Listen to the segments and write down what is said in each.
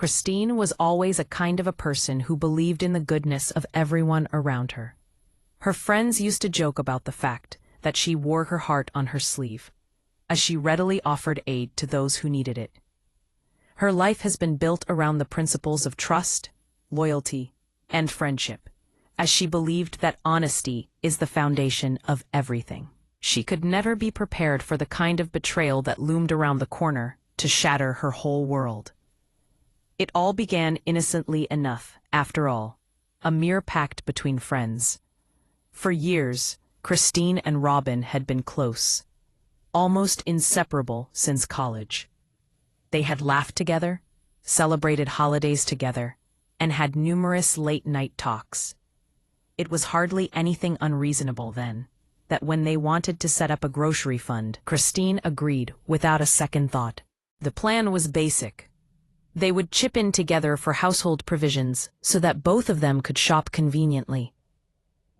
Christine was always a kind of a person who believed in the goodness of everyone around her. Her friends used to joke about the fact that she wore her heart on her sleeve, as she readily offered aid to those who needed it. Her life has been built around the principles of trust, loyalty, and friendship, as she believed that honesty is the foundation of everything. She could never be prepared for the kind of betrayal that loomed around the corner to shatter her whole world. It all began innocently enough, after all, a mere pact between friends. For years, Christine and Robyn had been close, almost inseparable since college. They had laughed together, celebrated holidays together, and had numerous late-night talks. It was hardly anything unreasonable then, that when they wanted to set up a grocery fund, Christine agreed without a second thought. The plan was basic. They would chip in together for household provisions so that both of them could shop conveniently.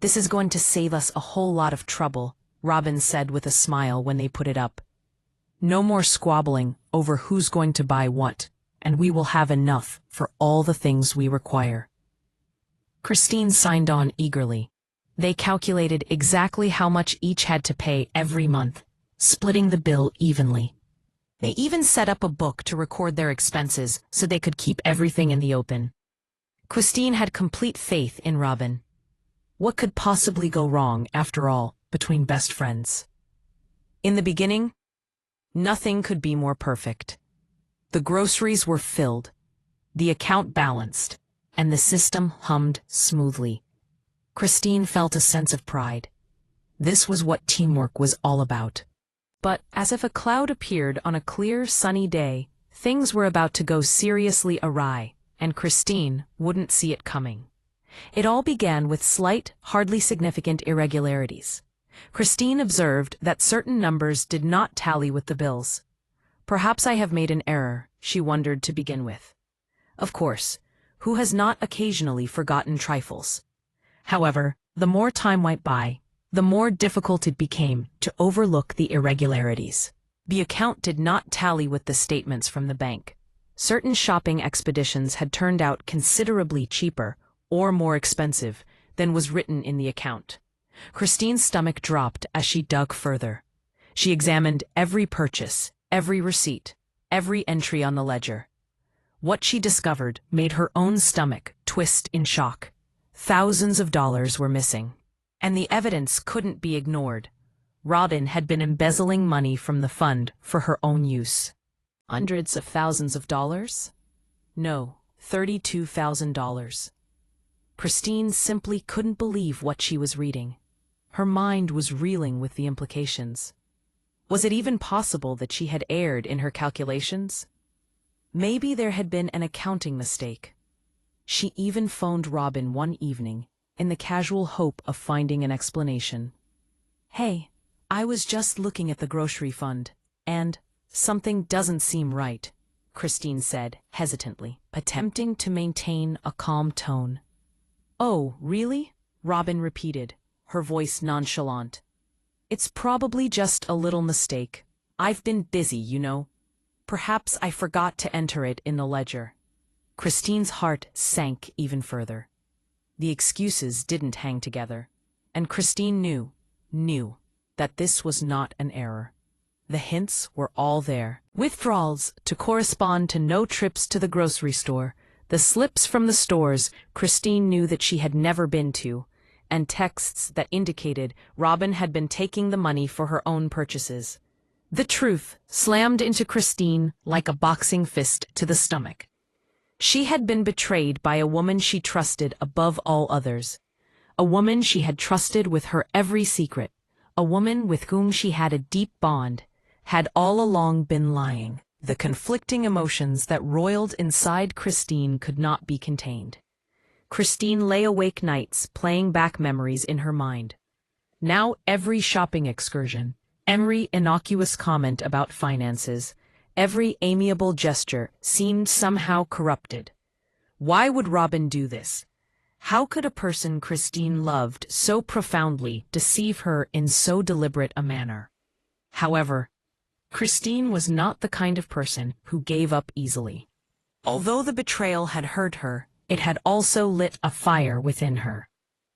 "This is going to save us a whole lot of trouble," Robyn said with a smile when they put it up. "No more squabbling over who's going to buy what, and we will have enough for all the things we require." Christine signed on eagerly. They calculated exactly how much each had to pay every month, splitting the bill evenly. They even set up a book to record their expenses so they could keep everything in the open. Christine had complete faith in Robyn. What could possibly go wrong, after all, between best friends? In the beginning, nothing could be more perfect. The groceries were filled, the account balanced, and the system hummed smoothly. Christine felt a sense of pride. This was what teamwork was all about. But as if a cloud appeared on a clear, sunny day, things were about to go seriously awry, and Christine wouldn't see it coming. It all began with slight, hardly significant irregularities. Christine observed that certain numbers did not tally with the bills. "Perhaps I have made an error," she wondered to begin with. Of course, who has not occasionally forgotten trifles? However, the more time went by, the more difficult it became to overlook the irregularities. The account did not tally with the statements from the bank. Certain shopping expeditions had turned out considerably cheaper or more expensive than was written in the account. Christine's stomach dropped as she dug further. She examined every purchase, every receipt, every entry on the ledger. What she discovered made her own stomach twist in shock. Thousands of dollars were missing. And the evidence couldn't be ignored. Robyn had been embezzling money from the fund for her own use. Hundreds of thousands of dollars? No, $32,000. Christine simply couldn't believe what she was reading. Her mind was reeling with the implications. Was it even possible that she had erred in her calculations? Maybe there had been an accounting mistake. She even phoned Robyn one evening, in the casual hope of finding an explanation. "Hey, I was just looking at the grocery fund, and something doesn't seem right," Christine said, hesitantly, attempting to maintain a calm tone. "Oh, really?" Robyn repeated, her voice nonchalant. "It's probably just a little mistake. I've been busy, you know. Perhaps I forgot to enter it in the ledger." Christine's heart sank even further. The excuses didn't hang together, and Christine knew that this was not an error. The hints were all there. Withdrawals to correspond to no trips to the grocery store, the slips from the stores Christine knew that she had never been to, and texts that indicated Robyn had been taking the money for her own purchases. The truth slammed into Christine like a boxing fist to the stomach. She had been betrayed by a woman she trusted above all others, a woman she had trusted with her every secret, a woman with whom she had a deep bond, had all along been lying. The conflicting emotions that roiled inside Christine could not be contained. Christine lay awake nights playing back memories in her mind. Now every shopping excursion, every innocuous comment about finances, every amiable gesture seemed somehow corrupted. Why would Robyn do this? How could a person Christine loved so profoundly deceive her in so deliberate a manner? However, Christine was not the kind of person who gave up easily. Although the betrayal had hurt her, it had also lit a fire within her.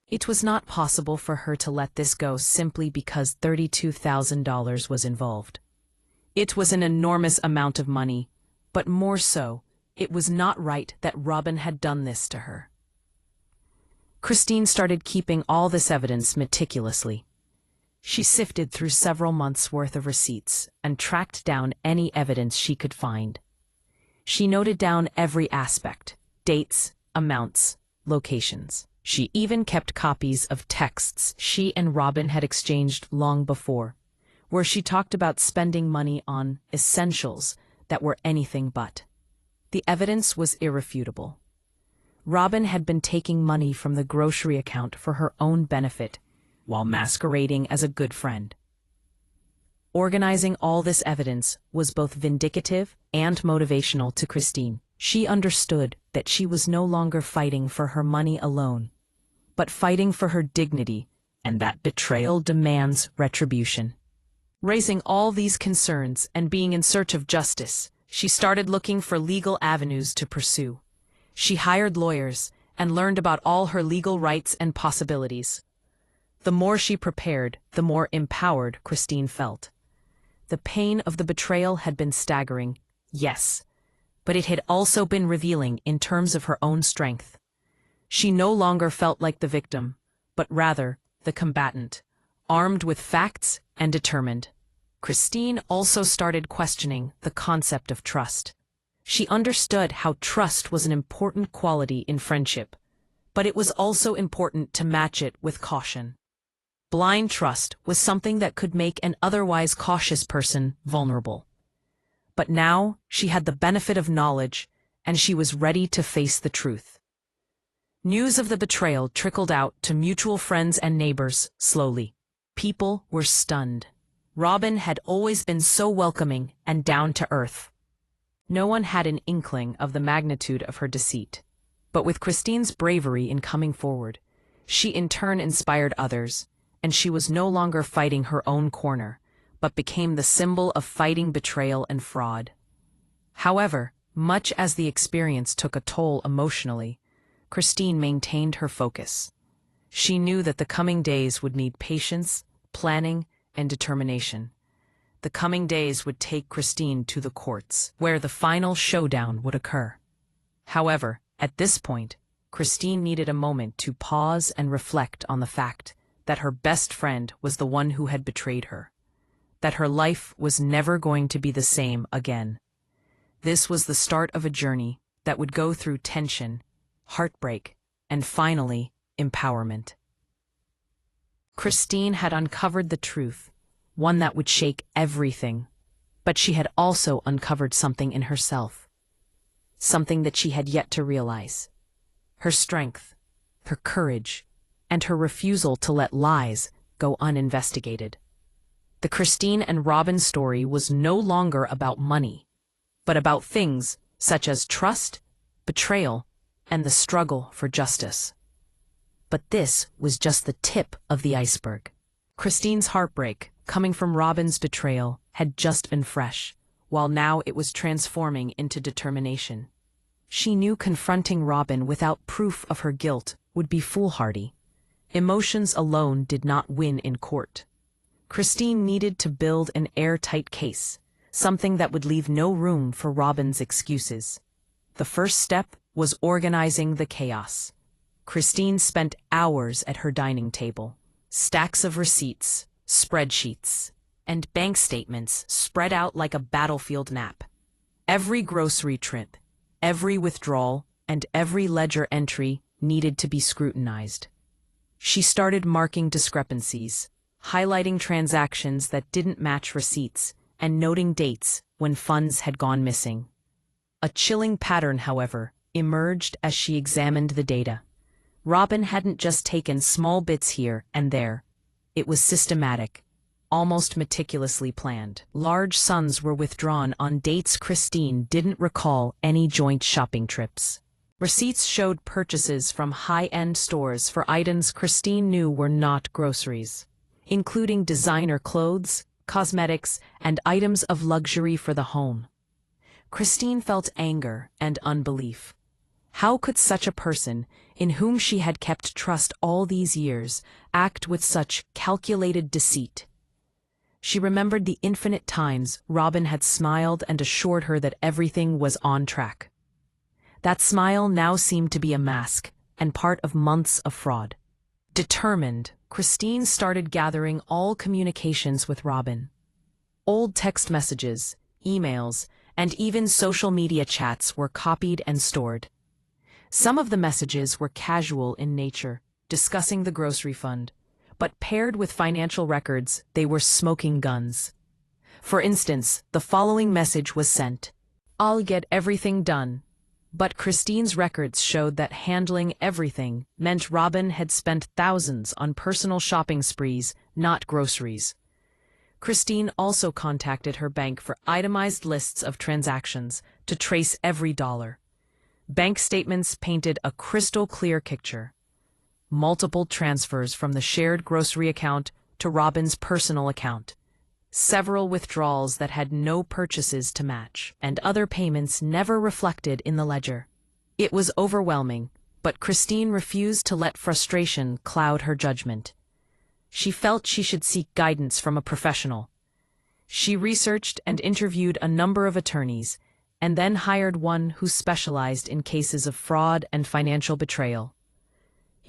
It was not possible for her to let this go simply because $32,000 was involved. It was an enormous amount of money, but more so, it was not right that Robyn had done this to her. Christine started keeping all this evidence meticulously. She sifted through several months' worth of receipts and tracked down any evidence she could find. She noted down every aspect: dates, amounts, locations. She even kept copies of texts she and Robyn had exchanged long before, where she talked about spending money on essentials that were anything but. The evidence was irrefutable. Robyn had been taking money from the grocery account for her own benefit, while masquerading as a good friend. Organizing all this evidence was both vindicative and motivational to Christine. She understood that she was no longer fighting for her money alone, but fighting for her dignity, and that betrayal demands retribution. Raising all these concerns and being in search of justice, she started looking for legal avenues to pursue. She hired lawyers and learned about all her legal rights and possibilities. The more she prepared, the more empowered Christine felt. The pain of the betrayal had been staggering, yes, but it had also been revealing in terms of her own strength. She no longer felt like the victim, but rather the combatant, armed with facts and determined. Christine also started questioning the concept of trust. She understood how trust was an important quality in friendship, but it was also important to match it with caution. Blind trust was something that could make an otherwise cautious person vulnerable. But now she had the benefit of knowledge, and she was ready to face the truth. News of the betrayal trickled out to mutual friends and neighbors slowly. People were stunned. Robyn had always been so welcoming and down to earth. No one had an inkling of the magnitude of her deceit. But with Christine's bravery in coming forward, she in turn inspired others, and she was no longer fighting her own corner, but became the symbol of fighting betrayal and fraud. However, much as the experience took a toll emotionally, Christine maintained her focus. She knew that the coming days would need patience, planning, and determination. The coming days would take Christine to the courts, where the final showdown would occur. However, at this point, Christine needed a moment to pause and reflect on the fact that her best friend was the one who had betrayed her, that her life was never going to be the same again. This was the start of a journey that would go through tension, heartbreak, and finally, empowerment. Christine had uncovered the truth, one that would shake everything, but she had also uncovered something in herself, something that she had yet to realize. Her strength, her courage, and her refusal to let lies go uninvestigated. The Christine and Robyn story was no longer about money, but about things such as trust, betrayal, and the struggle for justice. But this was just the tip of the iceberg. Christine's heartbreak, coming from Robyn's betrayal, had just been fresh, while now it was transforming into determination. She knew confronting Robyn without proof of her guilt would be foolhardy. Emotions alone did not win in court. Christine needed to build an airtight case, something that would leave no room for Robyn's excuses. The first step was organizing the chaos. Christine spent hours at her dining table. Stacks of receipts, spreadsheets, and bank statements spread out like a battlefield map. Every grocery trip, every withdrawal, and every ledger entry needed to be scrutinized. She started marking discrepancies, highlighting transactions that didn't match receipts, and noting dates when funds had gone missing. A chilling pattern, however, emerged as she examined the data. Robyn hadn't just taken small bits here and there. It was systematic, almost meticulously planned. Large sums were withdrawn on dates Christine didn't recall any joint shopping trips. Receipts showed purchases from high-end stores for items Christine knew were not groceries, including designer clothes, cosmetics, and items of luxury for the home. Christine felt anger and unbelief. How could such a person, in whom she had kept trust all these years, act with such calculated deceit? She remembered the infinite times Robyn had smiled and assured her that everything was on track. That smile now seemed to be a mask and part of months of fraud. Determined, Christine started gathering all communications with Robyn. Old text messages, emails, and even social media chats were copied and stored. Some of the messages were casual in nature, discussing the grocery fund, but paired with financial records, they were smoking guns. For instance, the following message was sent: "I'll get everything done." But Christine's records showed that handling everything meant Robyn had spent thousands on personal shopping sprees, not groceries. Christine also contacted her bank for itemized lists of transactions to trace every dollar. Bank statements painted a crystal-clear picture. Multiple transfers from the shared grocery account to Robyn's personal account. Several withdrawals that had no purchases to match, and other payments never reflected in the ledger. It was overwhelming, but Christine refused to let frustration cloud her judgment. She felt she should seek guidance from a professional. She researched and interviewed a number of attorneys, and then hired one who specialized in cases of fraud and financial betrayal.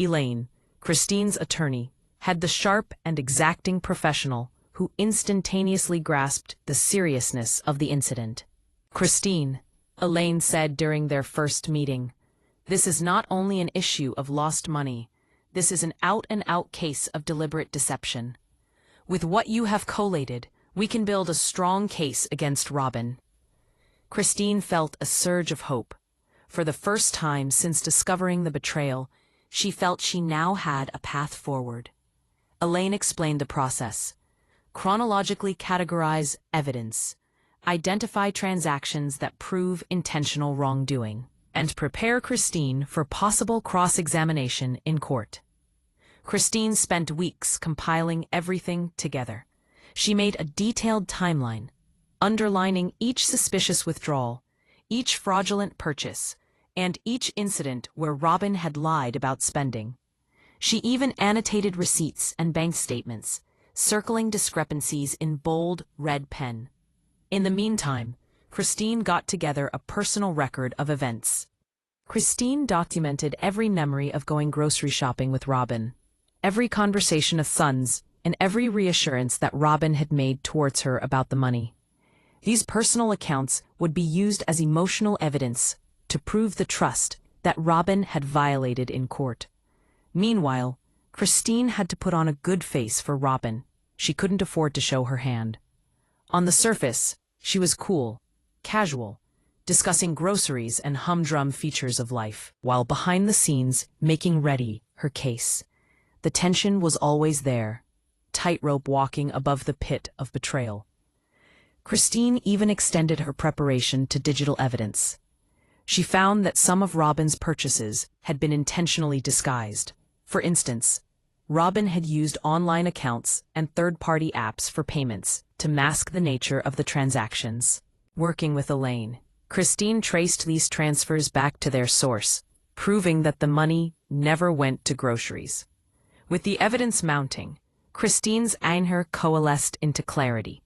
Elaine, Christine's attorney, had the sharp and exacting professional who instantaneously grasped the seriousness of the incident. "Christine," Elaine said during their first meeting, "this is not only an issue of lost money, this is an out-and-out case of deliberate deception. With what you have collated, we can build a strong case against Robyn." Christine felt a surge of hope. For the first time since discovering the betrayal, she felt she now had a path forward. Elaine explained the process. Chronologically categorize evidence, identify transactions that prove intentional wrongdoing, and prepare Christine for possible cross-examination in court. Christine spent weeks compiling everything together. She made a detailed timeline, underlining each suspicious withdrawal, each fraudulent purchase, and each incident where Robyn had lied about spending. She even annotated receipts and bank statements, circling discrepancies in bold red pen. In the meantime, Christine got together a personal record of events. Christine documented every memory of going grocery shopping with Robyn, every conversation of sons, and every reassurance that Robyn had made towards her about the money. These personal accounts would be used as emotional evidence to prove the trust that Robyn had violated in court. Meanwhile, Christine had to put on a good face for Robyn. She couldn't afford to show her hand. On the surface, she was cool, casual, discussing groceries and humdrum features of life, while behind the scenes making ready her case. The tension was always there, tightrope walking above the pit of betrayal. Christine even extended her preparation to digital evidence. She found that some of Robyn's purchases had been intentionally disguised. For instance, Robyn had used online accounts and third-party apps for payments to mask the nature of the transactions. Working with Elaine, Christine traced these transfers back to their source, proving that the money never went to groceries. With the evidence mounting, Christine's anger coalesced into clarity.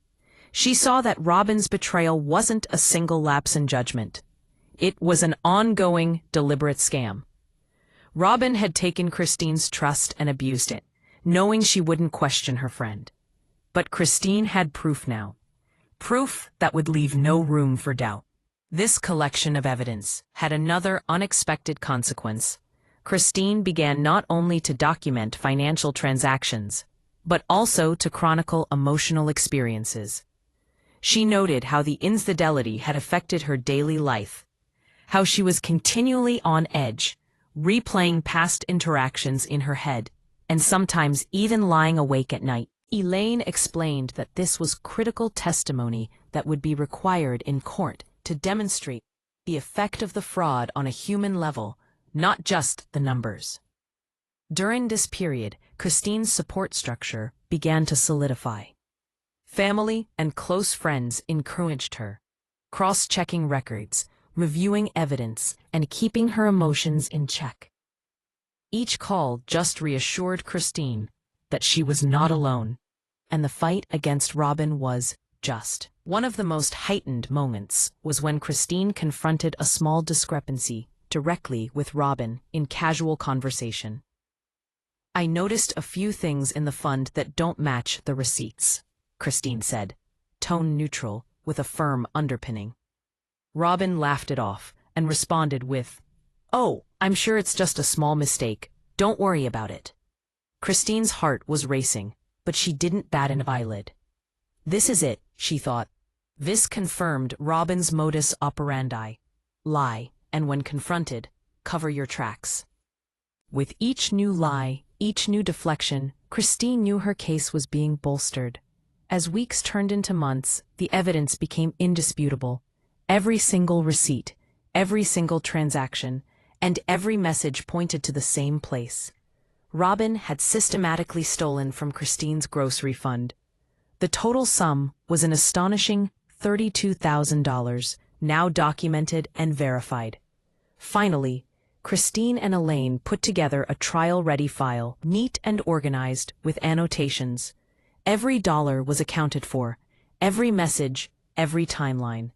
She saw that Robyn's betrayal wasn't a single lapse in judgment. It was an ongoing, deliberate scam. Robyn had taken Christine's trust and abused it, knowing she wouldn't question her friend. But Christine had proof now. Proof that would leave no room for doubt. This collection of evidence had another unexpected consequence. Christine began not only to document financial transactions, but also to chronicle emotional experiences. She noted how the infidelity had affected her daily life, how she was continually on edge, replaying past interactions in her head, and sometimes even lying awake at night. Elaine explained that this was critical testimony that would be required in court to demonstrate the effect of the fraud on a human level, not just the numbers. During this period, Christine's support structure began to solidify. Family and close friends encouraged her. cross-checking records, reviewing evidence, and keeping her emotions in check. Each call just reassured Christine that she was not alone, and the fight against Robyn was just. One of the most heightened moments was when Christine confronted a small discrepancy directly with Robyn in casual conversation. "I noticed a few things in the fund that don't match the receipts," Christine said, tone neutral with a firm underpinning. Robyn laughed it off and responded with, "Oh, I'm sure it's just a small mistake. Don't worry about it." Christine's heart was racing, but she didn't bat an eyelid. This is it, she thought. This confirmed Robyn's modus operandi. Lie, and when confronted, cover your tracks. With each new lie, each new deflection, Christine knew her case was being bolstered. As weeks turned into months, the evidence became indisputable. Every single receipt, every single transaction, and every message pointed to the same place. Robyn had systematically stolen from Christine's grocery fund. The total sum was an astonishing $32,000, now documented and verified. Finally, Christine and Elaine put together a trial-ready file, neat and organized, with annotations. Every dollar was accounted for, every message, every timeline.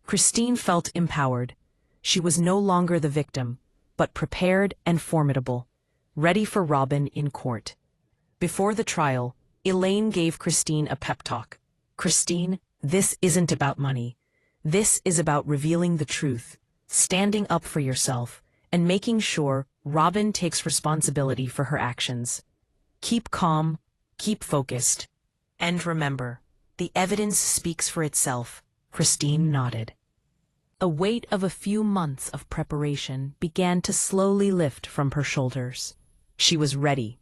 Christine felt empowered. She was no longer the victim, but prepared and formidable, ready for Robyn in court. Before the trial, Elaine gave Christine a pep talk. "Christine, this isn't about money. This is about revealing the truth, standing up for yourself, and making sure Robyn takes responsibility for her actions. Keep calm, keep focused, and remember, the evidence speaks for itself." Christine nodded. A weight of a few months of preparation began to slowly lift from her shoulders. She was ready.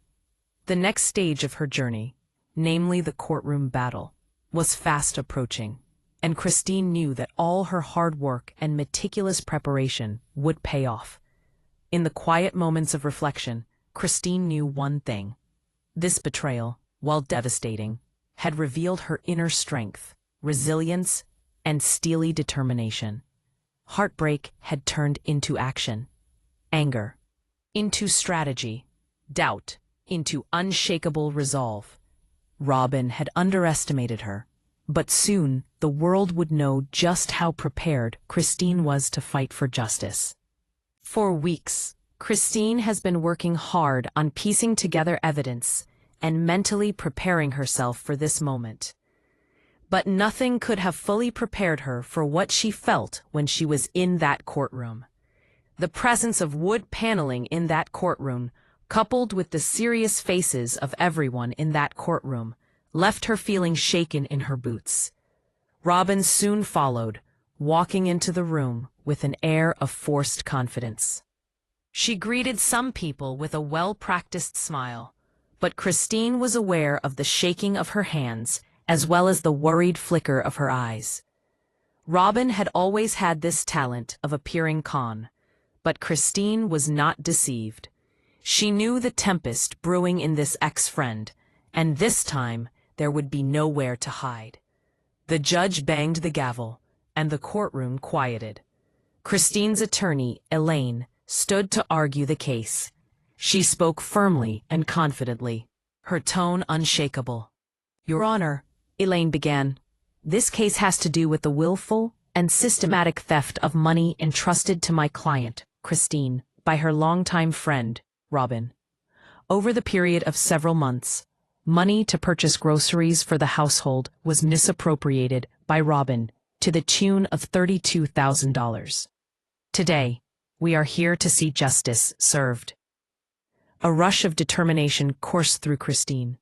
The next stage of her journey, namely the courtroom battle, was fast approaching, and Christine knew that all her hard work and meticulous preparation would pay off. In the quiet moments of reflection, Christine knew one thing. This betrayal, while devastating, had revealed her inner strength, resilience, and steely determination. Heartbreak had turned into action, anger into strategy, doubt into unshakable resolve. Robyn had underestimated her, but soon the world would know just how prepared Christine was to fight for justice. For weeks, Christine has been working hard on piecing together evidence and mentally preparing herself for this moment. But nothing could have fully prepared her for what she felt when she was in that courtroom. The presence of wood paneling in that courtroom, coupled with the serious faces of everyone in that courtroom, left her feeling shaken in her boots. Robyn soon followed, walking into the room with an air of forced confidence. She greeted some people with a well-practiced smile, but Christine was aware of the shaking of her hands as well as the worried flicker of her eyes. Robyn had always had this talent of appearing calm, but Christine was not deceived. She knew the tempest brewing in this ex-friend, and this time there would be nowhere to hide. The judge banged the gavel, and the courtroom quieted. Christine's attorney, Elaine, stood to argue the case. She spoke firmly and confidently, her tone unshakable. "Your Honor," Elaine began, "this case has to do with the willful and systematic theft of money entrusted to my client, Christine, by her longtime friend, Robyn. Over the period of several months, money to purchase groceries for the household was misappropriated by Robyn to the tune of $32,000. Today, we are here to see justice served." A rush of determination coursed through Christine.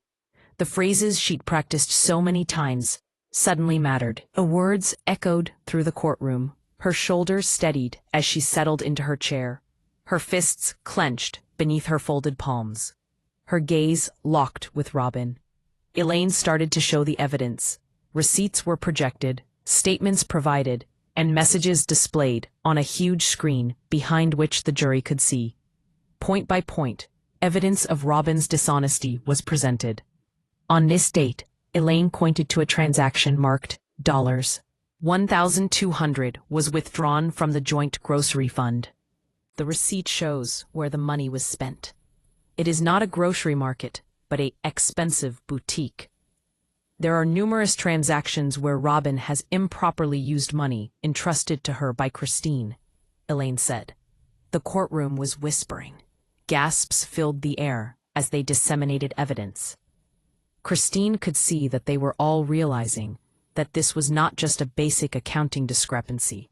The phrases she'd practiced so many times suddenly mattered. The words echoed through the courtroom. Her shoulders steadied as she settled into her chair, her fists clenched beneath her folded palms. Her gaze locked with Robyn. Elaine started to show the evidence. Receipts were projected, statements provided, and messages displayed on a huge screen behind which the jury could see. Point by point, evidence of Robyn's dishonesty was presented. On this date, Elaine pointed to a transaction marked dollars, $1,200 was withdrawn from the joint grocery fund. The receipt shows where the money was spent. It is not a grocery market, but an expensive boutique. There are numerous transactions where Robyn has improperly used money entrusted to her by Christine, Elaine said. The courtroom was whispering. Gasps filled the air as they disseminated evidence. Christine could see that they were all realizing that this was not just a basic accounting discrepancy,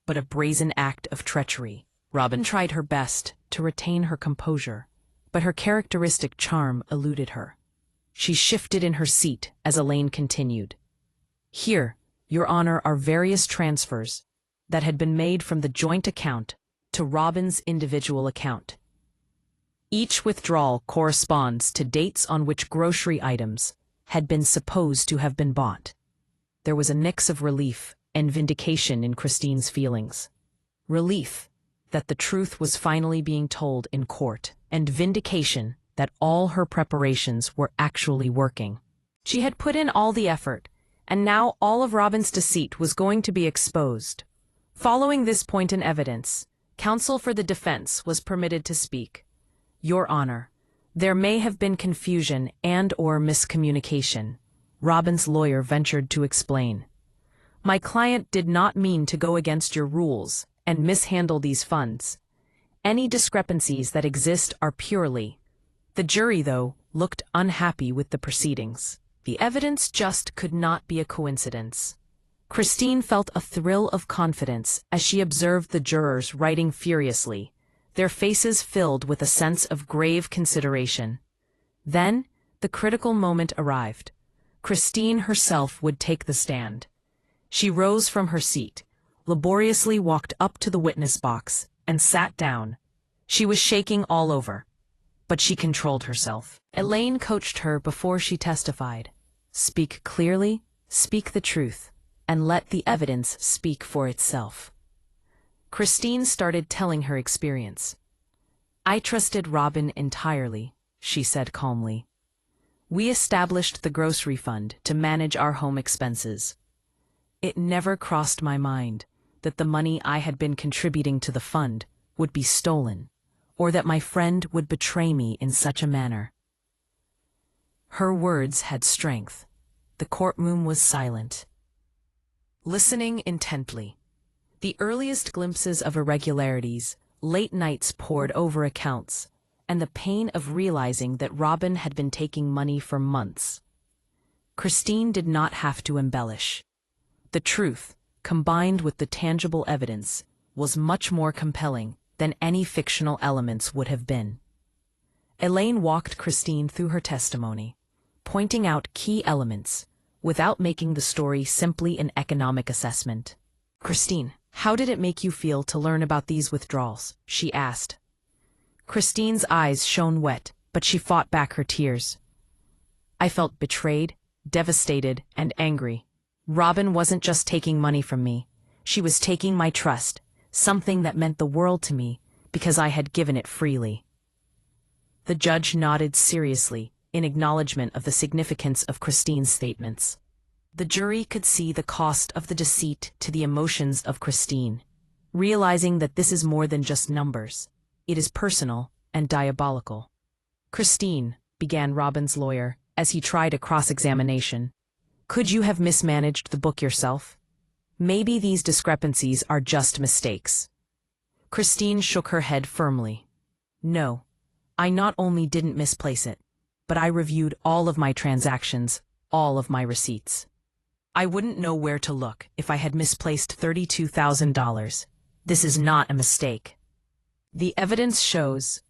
but a brazen act of treachery. Robyn tried her best to retain her composure, but her characteristic charm eluded her. She shifted in her seat as Elaine continued. Here, Your Honor, are various transfers that had been made from the joint account to Robyn's individual account. Each withdrawal corresponds to dates on which grocery items had been supposed to have been bought. There was a mix of relief and vindication in Christine's feelings. Relief that the truth was finally being told in court, and vindication that all her preparations were actually working. She had put in all the effort, and now all of Robyn's deceit was going to be exposed. Following this point in evidence, counsel for the defense was permitted to speak. Your Honor, there may have been confusion and/or miscommunication, Robyn's lawyer ventured to explain. My client did not mean to go against your rules and mishandle these funds. Any discrepancies that exist are purely. The jury, though, looked unhappy with the proceedings. The evidence just could not be a coincidence. Christine felt a thrill of confidence as she observed the jurors writing furiously, their faces filled with a sense of grave consideration. Then, the critical moment arrived. Christine herself would take the stand. She rose from her seat, laboriously walked up to the witness box, and sat down. She was shaking all over, but she controlled herself. Elaine coached her before she testified. Speak clearly, speak the truth, and let the evidence speak for itself. Christine started telling her experience. I trusted Robyn entirely, she said calmly. We established the grocery fund to manage our home expenses. It never crossed my mind that the money I had been contributing to the fund would be stolen, or that my friend would betray me in such a manner. Her words had strength. The courtroom was silent, listening intently. The earliest glimpses of irregularities, late nights pored over accounts, and the pain of realizing that Robyn had been taking money for months. Christine did not have to embellish. The truth, combined with the tangible evidence, was much more compelling than any fictional elements would have been. Elaine walked Christine through her testimony, pointing out key elements, without making the story simply an economic assessment. Christine, how did it make you feel to learn about these withdrawals? She asked. Christine's eyes shone wet, but she fought back her tears. I felt betrayed, devastated, and angry. Robyn wasn't just taking money from me. She was taking my trust, something that meant the world to me because I had given it freely. The judge nodded seriously in acknowledgement of the significance of Christine's statements. The jury could see the cost of the deceit to the emotions of Christine, realizing that this is more than just numbers. It is personal and diabolical. Christine, began Robyn's lawyer as he tried a cross-examination, could you have mismanaged the book yourself? Maybe these discrepancies are just mistakes. Christine shook her head firmly. No, I not only didn't misplace it, but I reviewed all of my transactions, all of my receipts. I wouldn't know where to look if I had misplaced $32,000. This is not a mistake. The evidence shows.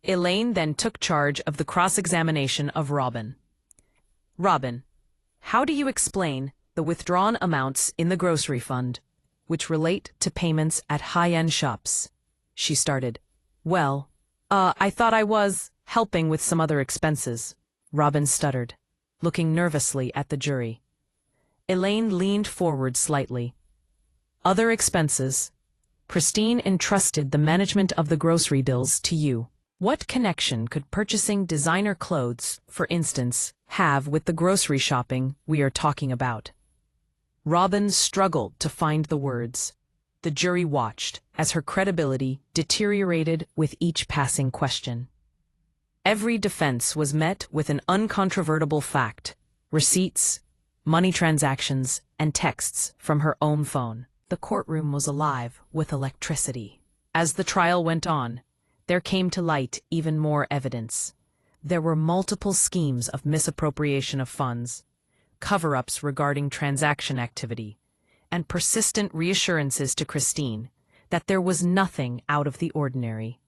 Elaine then took charge of the cross-examination of Robyn. Robyn, how do you explain the withdrawn amounts in the grocery fund, which relate to payments at high-end shops? She started. Well, I thought I was helping with some other expenses, Robyn stuttered, looking nervously at the jury. Elaine leaned forward slightly. Other expenses. Christine entrusted the management of the grocery bills to you. What connection could purchasing designer clothes, for instance, have with the grocery shopping we are talking about? Robyn struggled to find the words. The jury watched as her credibility deteriorated with each passing question. Every defense was met with an uncontrovertible fact: receipts, money transactions, and texts from her own phone. The courtroom was alive with electricity. As the trial went on, there came to light even more evidence. There were multiple schemes of misappropriation of funds, cover-ups regarding transaction activity, and persistent reassurances to Christine that there was nothing out of the ordinary.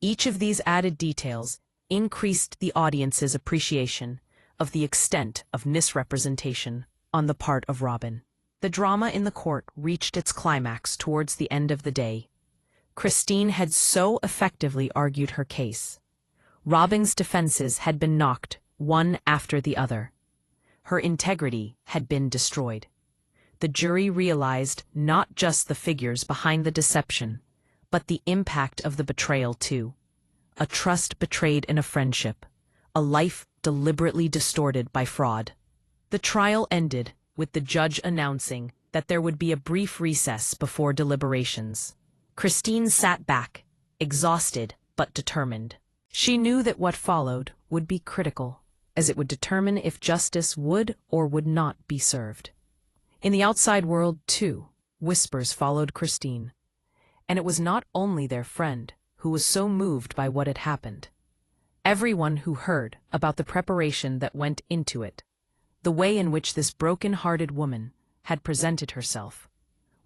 Each of these added details increased the audience's appreciation of the extent of misrepresentation on the part of Robyn. The drama in the court reached its climax towards the end of the day. Christine had so effectively argued her case. Robyn's defenses had been knocked one after the other. Her integrity had been destroyed. The jury realized not just the figures behind the deception, but the impact of the betrayal too. A trust betrayed in a friendship, a life deliberately distorted by fraud. The trial ended with the judge announcing that there would be a brief recess before deliberations. Christine sat back, exhausted but determined. She knew that what followed would be critical, as it would determine if justice would or would not be served. In the outside world, too, whispers followed Christine. And it was not only their friend who was so moved by what had happened. Everyone who heard about the preparation that went into it, the way in which this broken-hearted woman had presented herself,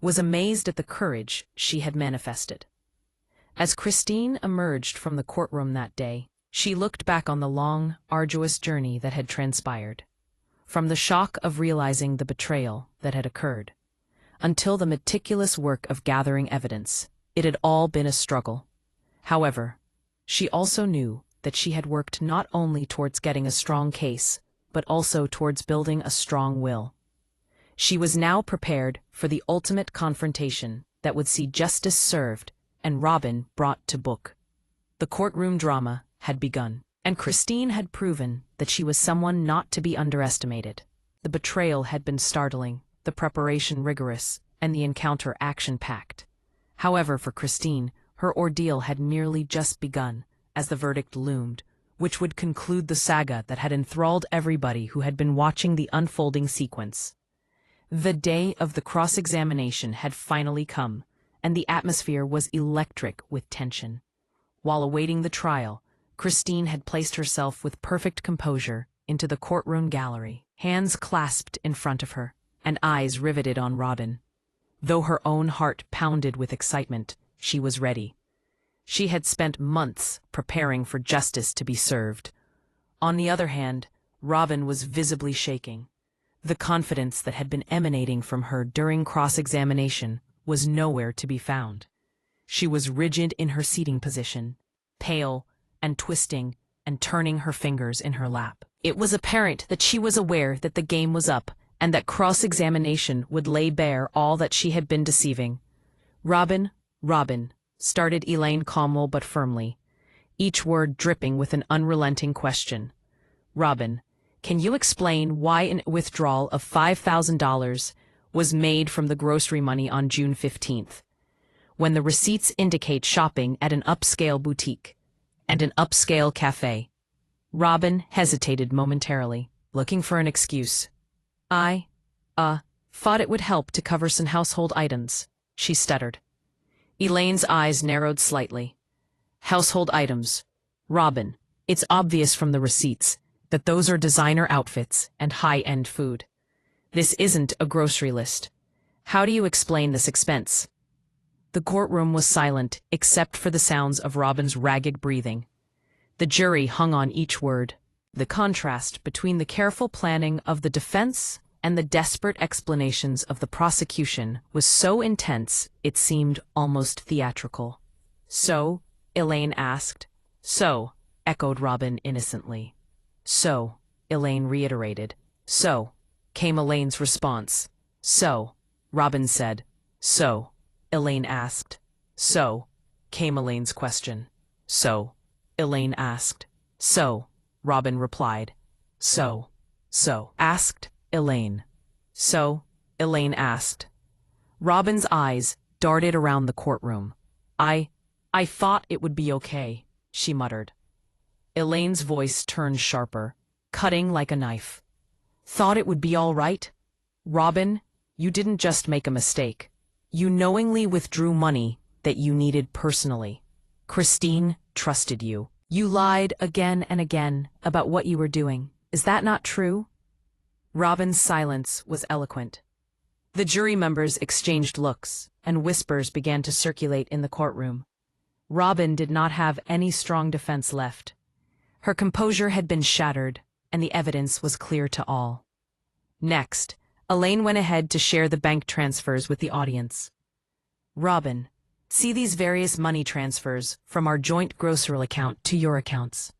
was amazed at the courage she had manifested. As Christine emerged from the courtroom that day, she looked back on the long, arduous journey that had transpired. From the shock of realizing the betrayal that had occurred, until the meticulous work of gathering evidence, it had all been a struggle. However, she also knew that she had worked not only towards getting a strong case, but also towards building a strong will. She was now prepared for the ultimate confrontation that would see justice served and Robyn brought to book. The courtroom drama had begun, and Christine had proven that she was someone not to be underestimated. The betrayal had been startling, the preparation rigorous, and the encounter action-packed. However, for Christine, her ordeal had merely just begun, as the verdict loomed, which would conclude the saga that had enthralled everybody who had been watching the unfolding sequence. The day of the cross-examination had finally come, and the atmosphere was electric with tension. While awaiting the trial, Christine had placed herself with perfect composure into the courtroom gallery, hands clasped in front of her, and eyes riveted on Robyn. Though her own heart pounded with excitement, she was ready. She had spent months preparing for justice to be served. On the other hand, Robyn was visibly shaking. The confidence that had been emanating from her during cross-examination was nowhere to be found. She was rigid in her seating position, pale and twisting and turning her fingers in her lap. It was apparent that she was aware that the game was up and that cross-examination would lay bare all that she had been deceiving. Robyn, started Elaine calmly but firmly, each word dripping with an unrelenting question. Robyn, can you explain why a withdrawal of $5,000 was made from the grocery money on June 15th, when the receipts indicate shopping at an upscale boutique and an upscale cafe? Robyn hesitated momentarily, looking for an excuse. I thought it would help to cover some household items, she stuttered. Elaine's eyes narrowed slightly. Household items. Robyn, it's obvious from the receipts that those are designer outfits and high-end food. This isn't a grocery list. How do you explain this expense? The courtroom was silent except for the sounds of Robyn's ragged breathing. The jury hung on each word. The contrast between the careful planning of the defense and the desperate explanations of the prosecution was so intense it seemed almost theatrical. So? Elaine asked. So, echoed Robyn innocently. So, Elaine reiterated. So, came Elaine's response. So, Robyn said. So, Elaine asked. So, came Elaine's question. So, Elaine asked. So, Robyn replied. So, asked Elaine. So, Elaine asked. Robyn's eyes darted around the courtroom. I thought it would be okay, she muttered. Elaine's voice turned sharper, cutting like a knife. Thought it would be all right? Robyn, you didn't just make a mistake. You knowingly withdrew money that you needed personally. Christine trusted you. You lied again and again about what you were doing. Is that not true? Robyn's silence was eloquent. The jury members exchanged looks, and whispers began to circulate in the courtroom. Robyn did not have any strong defense left. Her composure had been shattered, and the evidence was clear to all. Next, Elaine went ahead to share the bank transfers with the audience. Robyn, see these various money transfers from our joint grocery account to your accounts.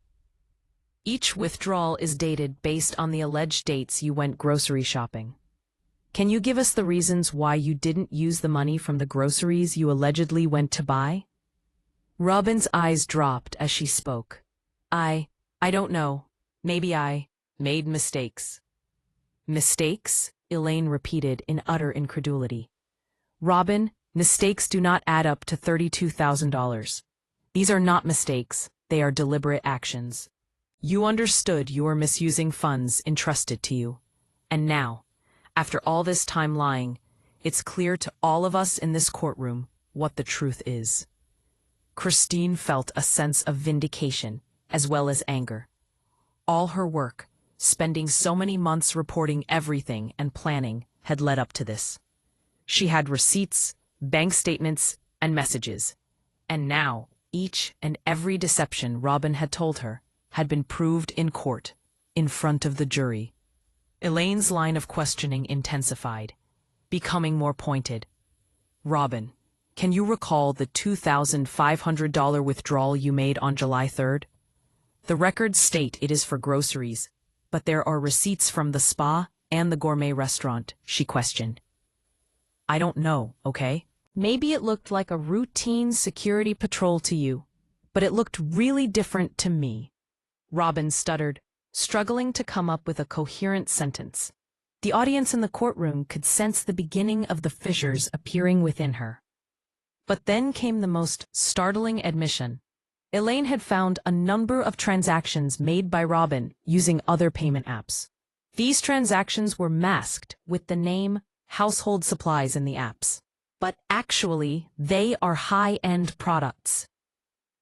Each withdrawal is dated based on the alleged dates you went grocery shopping. Can you give us the reasons why you didn't use the money from the groceries you allegedly went to buy? Robyn's eyes dropped as she spoke. I don't know. Maybe I made mistakes. Mistakes? Elaine repeated in utter incredulity. Robyn, mistakes do not add up to $32,000. These are not mistakes, they are deliberate actions. You understood you were misusing funds entrusted to you. And now, after all this time lying, it's clear to all of us in this courtroom what the truth is. Christine felt a sense of vindication as well as anger. All her work, spending so many months reporting everything and planning, had led up to this. She had receipts, bank statements, and messages. And now, each and every deception Robyn had told her had been proved in court, in front of the jury. Elaine's line of questioning intensified, becoming more pointed. Robyn, can you recall the $2,500 withdrawal you made on July 3rd? The records state it is for groceries, but there are receipts from the spa and the gourmet restaurant, she questioned. I don't know, okay? Maybe it looked like a routine security patrol to you, but it looked really different to me. Robyn stuttered, struggling to come up with a coherent sentence. The audience in the courtroom could sense the beginning of the fissures appearing within her. But then came the most startling admission. Elaine had found a number of transactions made by Robyn using other payment apps. These transactions were masked with the name household supplies in the apps. But actually, they are high-end products.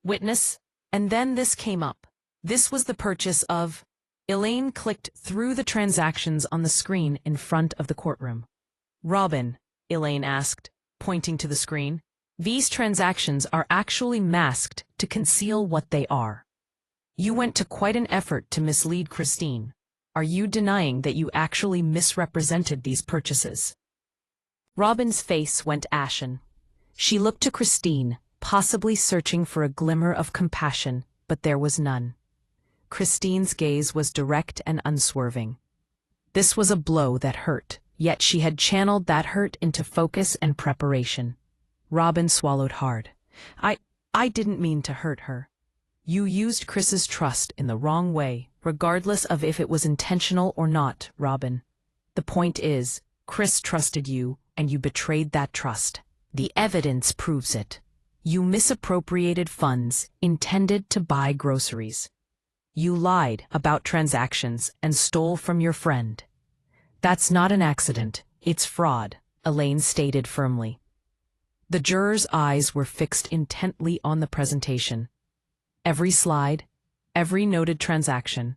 Witness, and then this came up. This was the purchase of... Elaine clicked through the transactions on the screen in front of the courtroom. Robyn, Elaine asked, pointing to the screen, these transactions are actually masked to conceal what they are. You went to quite an effort to mislead Christine. Are you denying that you actually misrepresented these purchases? Robyn's face went ashen. She looked to Christine, possibly searching for a glimmer of compassion, but there was none. Christine's gaze was direct and unswerving. This was a blow that hurt, yet she had channeled that hurt into focus and preparation. Robyn swallowed hard. I didn't mean to hurt her. You used Chris's trust in the wrong way, regardless of if it was intentional or not, Robyn. The point is, Chris trusted you, and you betrayed that trust. The evidence proves it. You misappropriated funds intended to buy groceries. You lied about transactions and stole from your friend. That's not an accident, it's fraud, Elaine stated firmly. The jurors' eyes were fixed intently on the presentation. Every slide, every noted transaction,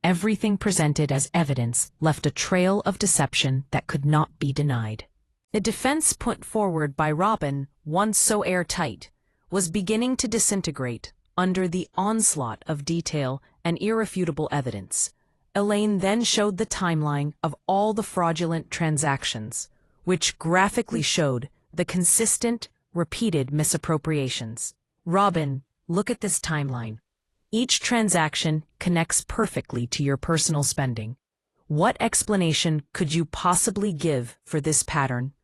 everything presented as evidence left a trail of deception that could not be denied. The defense put forward by Robyn, once so airtight, was beginning to disintegrate under the onslaught of detail and irrefutable evidence. Elaine then showed the timeline of all the fraudulent transactions, which graphically showed the consistent, repeated misappropriations. Robyn, look at this timeline. Each transaction connects perfectly to your personal spending. What explanation could you possibly give for this pattern,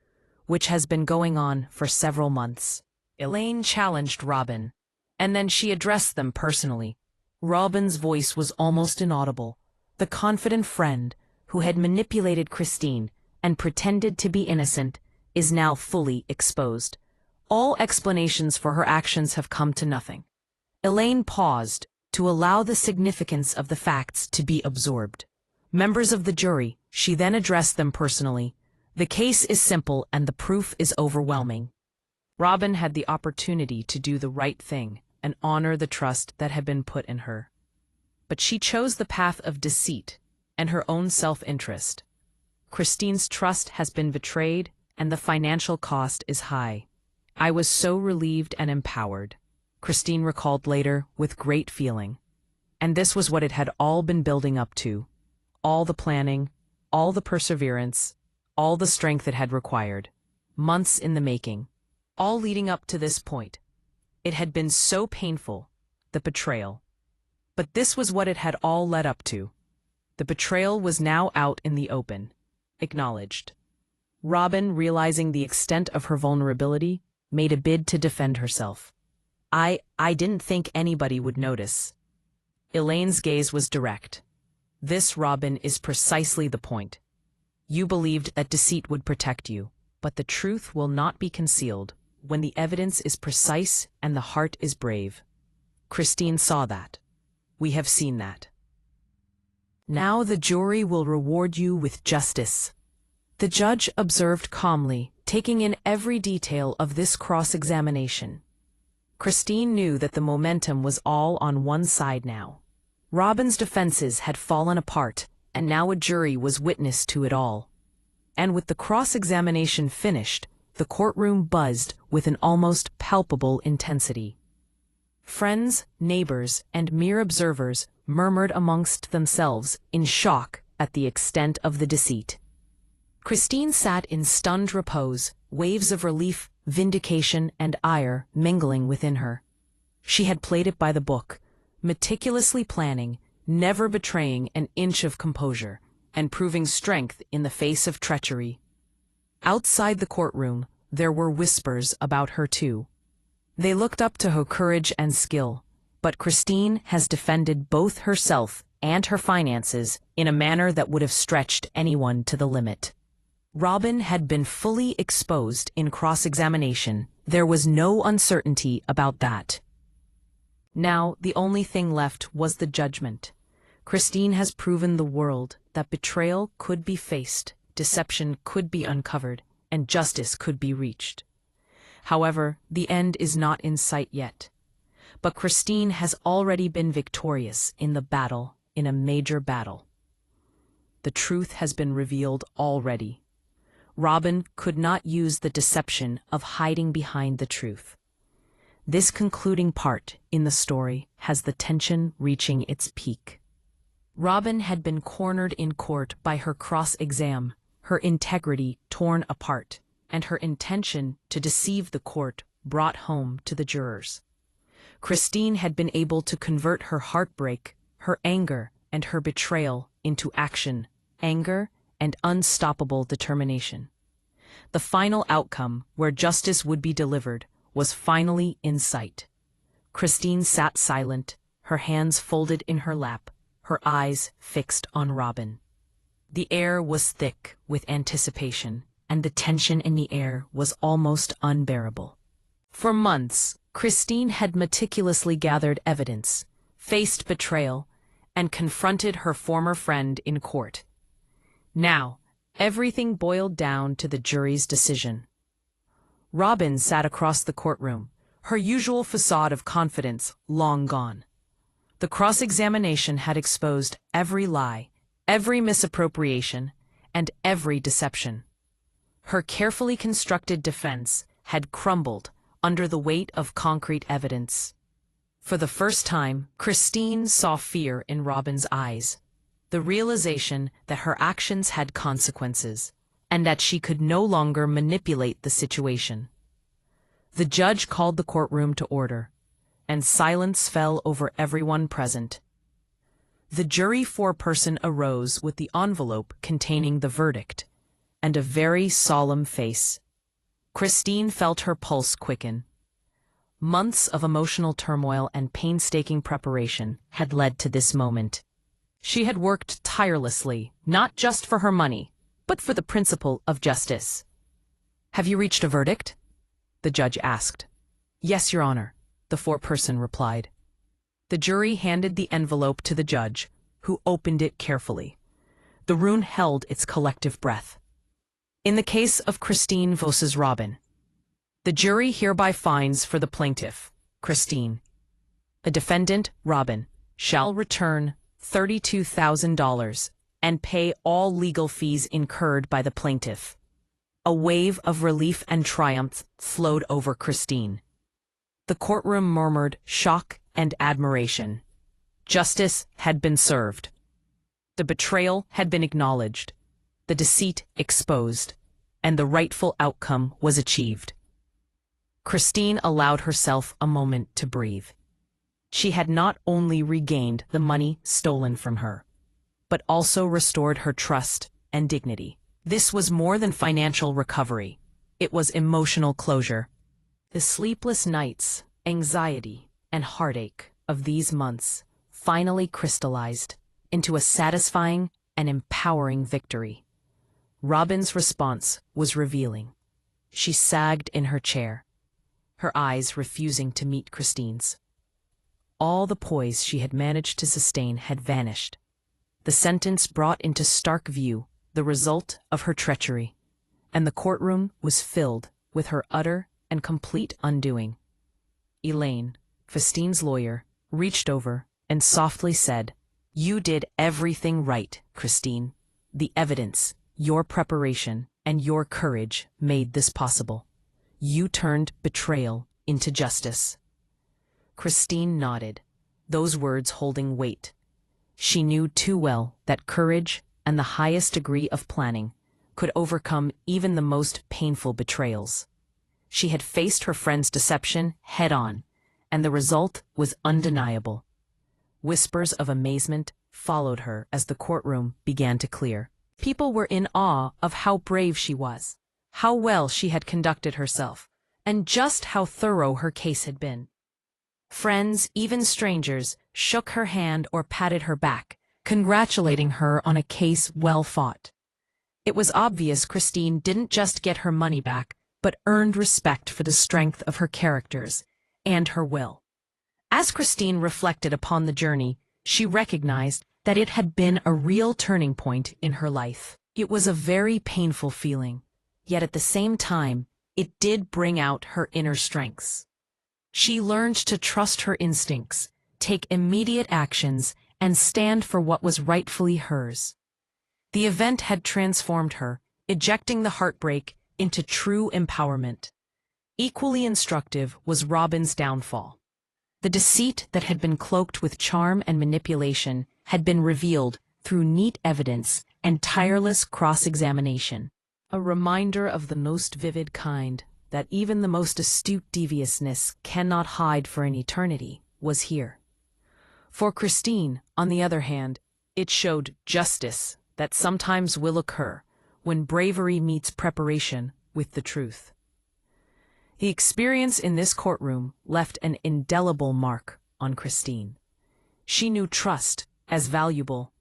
which has been going on for several months? Elaine challenged Robyn, and then she addressed them personally. Robyn's voice was almost inaudible. The confident friend who had manipulated Christine and pretended to be innocent, is now fully exposed. All explanations for her actions have come to nothing. Elaine paused to allow the significance of the facts to be absorbed. Members of the jury, she then addressed them personally. The case is simple and the proof is overwhelming. Robyn had the opportunity to do the right thing and honor the trust that had been put in her. But she chose the path of deceit and her own self-interest. Christine's trust has been betrayed and the financial cost is high. I was so relieved and empowered, Christine recalled later with great feeling. And this was what it had all been building up to. All the planning, all the perseverance, all the strength it had required. Months in the making, all leading up to this point. It had been so painful, the betrayal. But this was what it had all led up to. The betrayal was now out in the open, acknowledged. Robyn, realizing the extent of her vulnerability, made a bid to defend herself. I didn't think anybody would notice. Elaine's gaze was direct. This, Robyn, is precisely the point. You believed that deceit would protect you, but the truth will not be concealed when the evidence is precise and the heart is brave. Christine saw that. We have seen that. Now the jury will reward you with justice. The judge observed calmly, taking in every detail of this cross-examination. Christine knew that the momentum was all on one side now. Robyn's defenses had fallen apart, and now a jury was witness to it all. And with the cross-examination finished, the courtroom buzzed with an almost palpable intensity. Friends, neighbors, and mere observers murmured amongst themselves in shock at the extent of the deceit. Christine sat in stunned repose, waves of relief, vindication, and ire mingling within her. She had played it by the book, meticulously planning, never betraying an inch of composure, and proving strength in the face of treachery. Outside the courtroom, there were whispers about her too. They looked up to her courage and skill, but Christine has defended both herself and her finances in a manner that would have stretched anyone to the limit. Robyn had been fully exposed in cross-examination. There was no uncertainty about that. Now, the only thing left was the judgment. Christine has proven the world that betrayal could be faced, deception could be uncovered, and justice could be reached. However, the end is not in sight yet. But Christine has already been victorious in the battle, in a major battle. The truth has been revealed already. Robyn could not use the deception of hiding behind the truth. This concluding part in the story has the tension reaching its peak. Robyn had been cornered in court by her cross-exam, her integrity torn apart, and her intention to deceive the court brought home to the jurors. Christine had been able to convert her heartbreak, her anger, and her betrayal into action, anger, and unstoppable determination. The final outcome, where justice would be delivered, was finally in sight. Christine sat silent, her hands folded in her lap, her eyes fixed on Robyn. The air was thick with anticipation, and the tension in the air was almost unbearable. For months, Christine had meticulously gathered evidence, faced betrayal, and confronted her former friend in court. Now, everything boiled down to the jury's decision. Robyn sat across the courtroom, her usual facade of confidence long gone. The cross-examination had exposed every lie, every misappropriation, and every deception. Her carefully constructed defense had crumbled under the weight of concrete evidence. For the first time, Christine saw fear in Robyn's eyes, the realization that her actions had consequences, and that she could no longer manipulate the situation. The judge called the courtroom to order, and silence fell over everyone present. The jury foreperson arose with the envelope containing the verdict, and a very solemn face. Christine felt her pulse quicken. Months of emotional turmoil and painstaking preparation had led to this moment. She had worked tirelessly, not just for her money, but for the principle of justice. "Have you reached a verdict?" the judge asked. "Yes, Your Honor," the foreperson replied. The jury handed the envelope to the judge, who opened it carefully. The room held its collective breath. In the case of Christine vs. Robyn, the jury hereby finds for the plaintiff, Christine. The defendant, Robyn, shall return $32,000 and pay all legal fees incurred by the plaintiff. A wave of relief and triumph flowed over Christine. The courtroom murmured shock and admiration. Justice had been served. The betrayal had been acknowledged, the deceit exposed, and the rightful outcome was achieved. Christine allowed herself a moment to breathe. She had not only regained the money stolen from her, but also restored her trust and dignity. This was more than financial recovery. It was emotional closure. The sleepless nights, anxiety, and heartache of these months finally crystallized into a satisfying and empowering victory. Robyn's response was revealing. She sagged in her chair, her eyes refusing to meet Christine's. All the poise she had managed to sustain had vanished. The sentence brought into stark view the result of her treachery, and the courtroom was filled with her utter and complete undoing. Elaine, Christine's lawyer, reached over and softly said, "You did everything right, Christine. The evidence, your preparation, and your courage made this possible. You turned betrayal into justice." Christine nodded, those words holding weight. She knew too well that courage and the highest degree of planning could overcome even the most painful betrayals. She had faced her friend's deception head-on, and the result was undeniable. Whispers of amazement followed her as the courtroom began to clear. People were in awe of how brave she was, how well she had conducted herself, and just how thorough her case had been. Friends, even strangers, shook her hand or patted her back, congratulating her on a case well fought. It was obvious Christine didn't just get her money back, but earned respect for the strength of her characters and her will. As Christine reflected upon the journey, she recognized that it had been a real turning point in her life. It was a very painful feeling, yet at the same time, it did bring out her inner strengths. She learned to trust her instincts, take immediate actions, and stand for what was rightfully hers. The event had transformed her, ejecting the heartbreak into true empowerment. Equally instructive was Robyn's downfall. The deceit that had been cloaked with charm and manipulation had been revealed through neat evidence and tireless cross-examination. A reminder of the most vivid kind, that even the most astute deviousness cannot hide for an eternity, was here. For Christine, on the other hand, it showed justice that sometimes will occur when bravery meets preparation with the truth. The experience in this courtroom left an indelible mark on Christine. She knew trust, as valuable,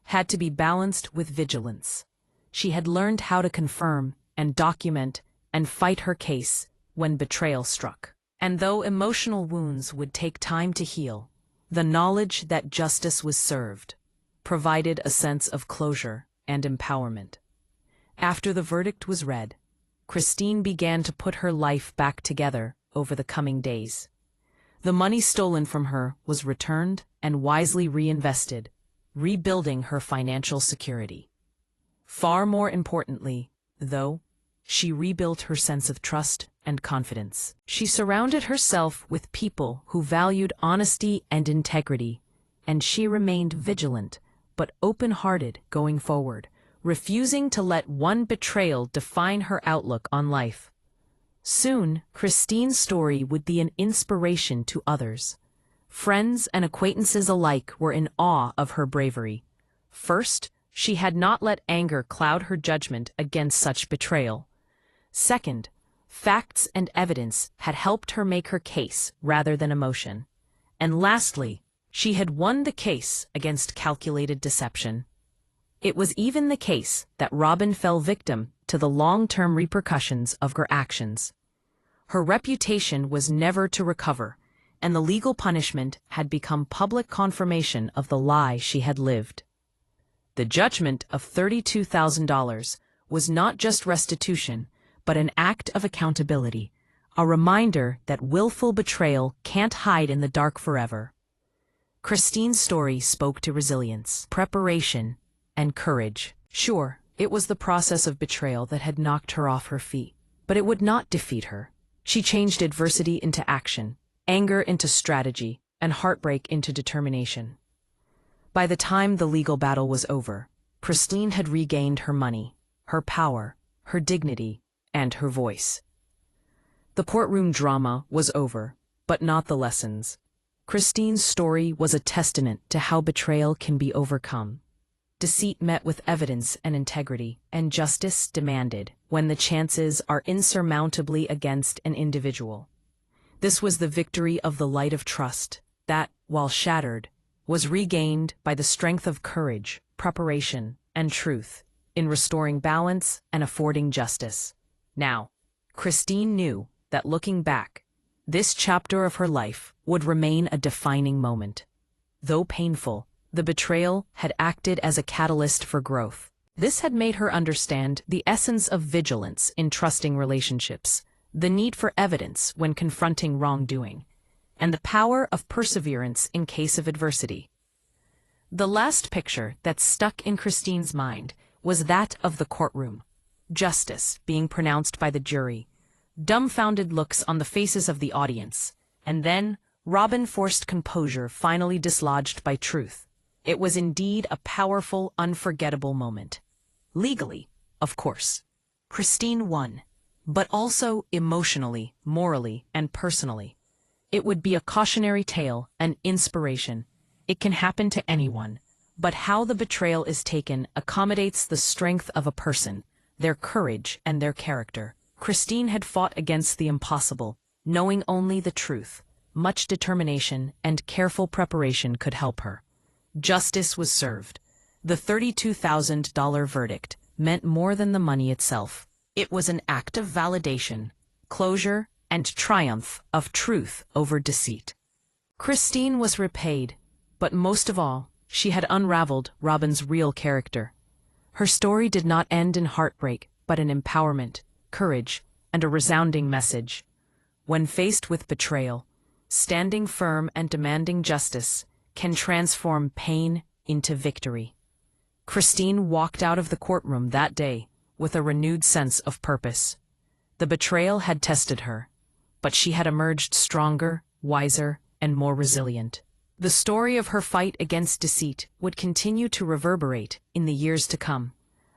had to be balanced with vigilance. She had learned how to confirm and document and fight her case when betrayal struck. And though emotional wounds would take time to heal, the knowledge that justice was served provided a sense of closure and empowerment. After the verdict was read, Christine began to put her life back together over the coming days. The money stolen from her was returned and wisely reinvested, rebuilding her financial security. Far more importantly, though, she rebuilt her sense of trust and confidence. She surrounded herself with people who valued honesty and integrity, and she remained vigilant but open-hearted going forward, refusing to let one betrayal define her outlook on life. Soon, Christine's story would be an inspiration to others. Friends and acquaintances alike were in awe of her bravery. First, she had not let anger cloud her judgment against such betrayal. Second, facts and evidence had helped her make her case rather than emotion. And lastly, she had won the case against calculated deception. It was even the case that Robyn fell victim to the long-term repercussions of her actions. Her reputation was never to recover, and the legal punishment had become public confirmation of the lie she had lived. The judgment of $32,000 was not just restitution, but an act of accountability, a reminder that willful betrayal can't hide in the dark forever. Christine's story spoke to resilience, preparation, and courage. Sure, it was the process of betrayal that had knocked her off her feet, but it would not defeat her. She changed adversity into action, anger into strategy, and heartbreak into determination. By the time the legal battle was over, Christine had regained her money, her power, her dignity, and her voice. The courtroom drama was over, but not the lessons. Christine's story was a testament to how betrayal can be overcome. Deceit met with evidence and integrity, and justice demanded when the chances are insurmountably against an individual. This was the victory of the light of trust that, while shattered, was regained by the strength of courage, preparation, and truth in restoring balance and affording justice. Now, Christine knew that looking back, this chapter of her life would remain a defining moment. Though painful, the betrayal had acted as a catalyst for growth. This had made her understand the essence of vigilance in trusting relationships, the need for evidence when confronting wrongdoing, and the power of perseverance in case of adversity. The last picture that stuck in Christine's mind was that of the courtroom, justice being pronounced by the jury, dumbfounded looks on the faces of the audience, and then Robyn forced composure finally dislodged by truth. It was indeed a powerful, unforgettable moment. Legally, of course, Christine won, but also emotionally, morally, and personally. It would be a cautionary tale, an inspiration. It can happen to anyone, but how the betrayal is taken accommodates the strength of a person, their courage, and their character. Christine had fought against the impossible, knowing only the truth. Much determination and careful preparation could help her. Justice was served. The $32,000 verdict meant more than the money itself. It was an act of validation, closure, and triumph of truth over deceit. Christine was repaid, but most of all, she had unraveled Robyn's real character. Her story did not end in heartbreak, but in empowerment, courage, and a resounding message. When faced with betrayal, standing firm and demanding justice can transform pain into victory. Christine walked out of the courtroom that day with a renewed sense of purpose. The betrayal had tested her, but she had emerged stronger, wiser, and more resilient. The story of her fight against deceit would continue to reverberate in the years to come,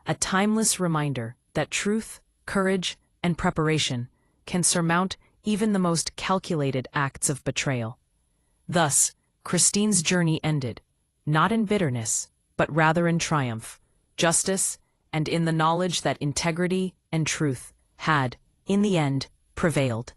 a timeless reminder that truth, courage, and preparation can surmount even the most calculated acts of betrayal. Thus, Christine's journey ended, not in bitterness, but rather in triumph, justice, and in the knowledge that integrity and truth had, in the end, prevailed.